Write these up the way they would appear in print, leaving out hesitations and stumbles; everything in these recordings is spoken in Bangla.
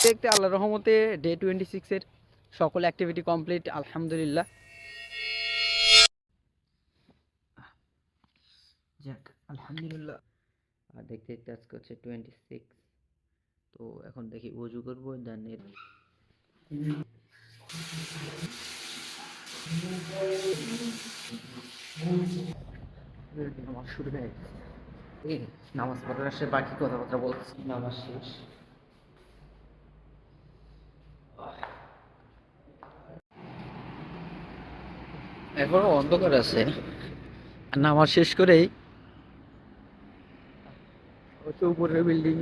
দেখতে আল্লাহর রহমতে ডে 26-এর সকল অ্যাক্টিভিটি কমপ্লিট আলহামদুলিল্লাহ। যাক আলহামদুলিল্লাহ। আর দেখতে দেখতে আজকে হচ্ছে 26। তো এখন দেখি ওযু করবো, দেন নামাজ শুরু হয়ে গেছে। এই নামাজ পড়ার আসে বাকি কথাবার্তা বলছি, নামাজ শেষ। এখনো অন্ধকার আছে, নামাজ শেষ করেই হচ্ছে উপরের বিল্ডিং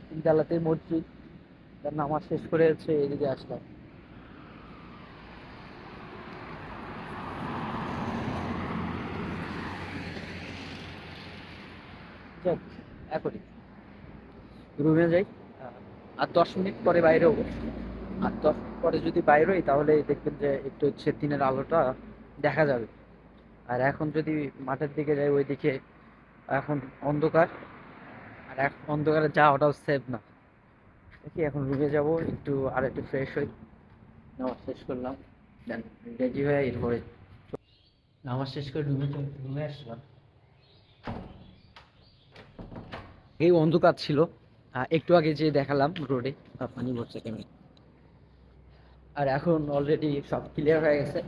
তিনতলাতে মসজিদ, তার নামাজ শেষ করে হচ্ছে এদিকে আসলাম। যাক এখনই রুমে যাই, আর 10 মিনিট পরে বাইরে হবো। আর 10 মিনিট পরে যদি বাইরে হই তাহলে দেখবেন যে একটু হচ্ছে দিনের আলোটা দেখা যাবে। আর এখন যদি মাঠের দিকে যাই ওইদিকে এখন অন্ধকার, আর এখন অন্ধকারে যাওয়াটাও সেফ না। দেখি এখন রুমে যাব, একটু ফ্রেশ হই। নামাজ শেষ করলাম, দেন রেডি হয়ে এরপরে নামাজ শেষ করে রুমে আসলাম। এই অন্ধকার ছিল, একটু আগে যে দেখালাম রোডে পানি ভরছে কেমন। আর এখন অলরেডি সব ক্লিয়ার হয়ে গেছে,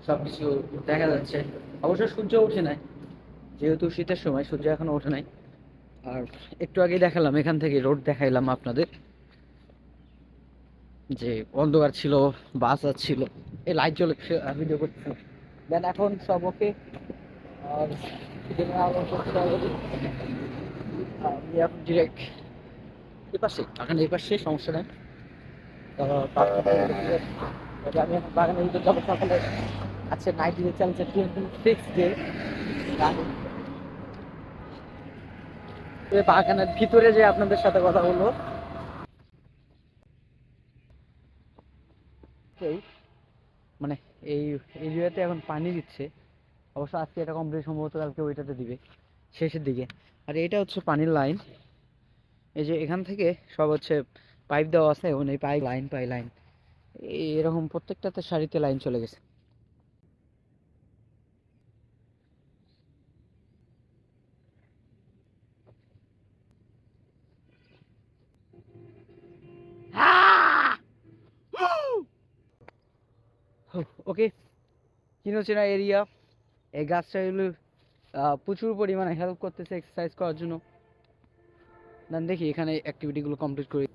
সব কিছু দেখা যাচ্ছে। অবশ্য সূর্য ওঠে নাই, যেহেতু শীতের সময় সূর্য এখনো ওঠে নাই। আর একটু আগে দেখালাম, এখান থেকে রোড দেখাইলাম আপনাদের, যে অন্ধকার ছিল, বাস ছিল, এই লাইট জ্বলে ভিডিও করছিল। দেন এখন সব ওকে। আর আমি এখন ডিরেক্ট এই পাশে বাগান, এই পাশে সমস্যা নেই। আমি এখন বাগানের ভিতরে যাবো সকালে। আচ্ছা নাইট ডিউটি চলছে 26 ডে। বাগানের ভিতরে যে আপনাদের সাথে কথা বলবো, এই মানে এই এরিয়াতে এখন পানি দিচ্ছে। অবশ্য আজকে এটা কমপ্লিট, সম্ভবত কালকে ওইটাতে দিবে শেষের দিকে। আর এটা হচ্ছে পানির লাইন, এই যে এখান থেকে সব হচ্ছে পাইপ দেওয়া আছে, এবং এই পাইপ লাইন এরকম প্রত্যেকটাতে সারিতে লাইন চলে গেছে। ওকে, চিনোচেনা এরিয়া। এই গাছটা হলো প্রচুর পরিমাণে হেল্প করতেছে এক্সারসাইজ করার জন্য। দেন দেখি এখানে অ্যাক্টিভিটিগুলো কমপ্লিট করি।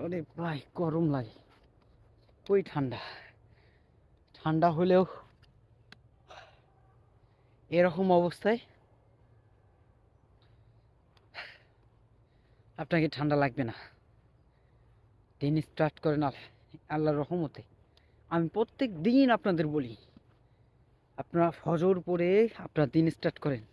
আরে ভাই গরম লাগে, ওই ঠান্ডা ঠান্ডা হলেও এরকম অবস্থায় আপনাকে ঠান্ডা লাগবে না। দিন স্টার্ট করেন আল্লাহর রহমতে। আমি প্রত্যেক দিন আপনাদের বলি, আপনারা ফজর পড়ে আপনার দিন স্টার্ট করেন।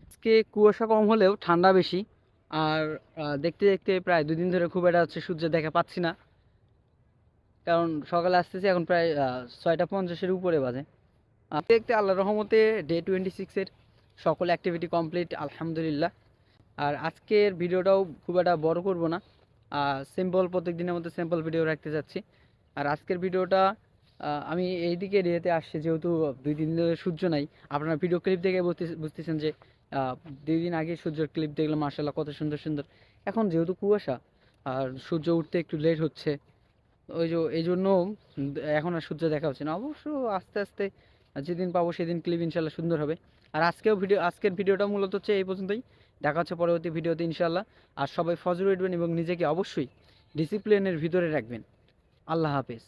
আজকে কুয়াশা কম হলেও ঠান্ডা বেশি। আর দেখতে দেখতে প্রায় 2 দিন ধরে খুব একটা হচ্ছে সূর্য দেখা পাচ্ছি না, কারণ সকালে আসতেছি এখন প্রায় 6টা 50-এর উপরে বাজে। দেখতে আল্লাহর রহমতে ডে 26-এর সকল অ্যাক্টিভিটি কমপ্লিট আলহামদুলিল্লাহ। আর আজকের ভিডিওটাও খুব একটা বড় করব না, সিম্পল প্রত্যেক দিনের মধ্যে সিম্পল ভিডিও রাখতে যাচ্ছি। আর আজকের ভিডিওটা আমি এইদিকে এরিয়াতে আসছি, যেহেতু 2 দিন ধরে সূর্য নাই। আপনারা ভিডিও ক্লিপ দেখে বুঝতেছেন যে 2 দিন আগে সূর্যের ক্লিপ দেখলাম, মাশাআল্লাহ কত সুন্দর সুন্দর। এখন যেহেতু কুয়াশা আর সূর্য উঠতে একটু লেট হচ্ছে, এই জন্য এখন আর সূর্য দেখা হচ্ছে না। অবশ্য আস্তে আস্তে যেদিন পাবো সেদিন ক্লিপ ইনশাল্লাহ সুন্দর হবে। আর আজকের ভিডিওটা মূলত হচ্ছে এই পর্যন্তই। দেখা হচ্ছে পরবর্তী ভিডিওতে ইনশাল্লাহ। আর সবাই ফজর উঠবেন এবং নিজেকে অবশ্যই ডিসিপ্লিনের ভিতরে রাখবেন। আল্লাহ হাফেজ।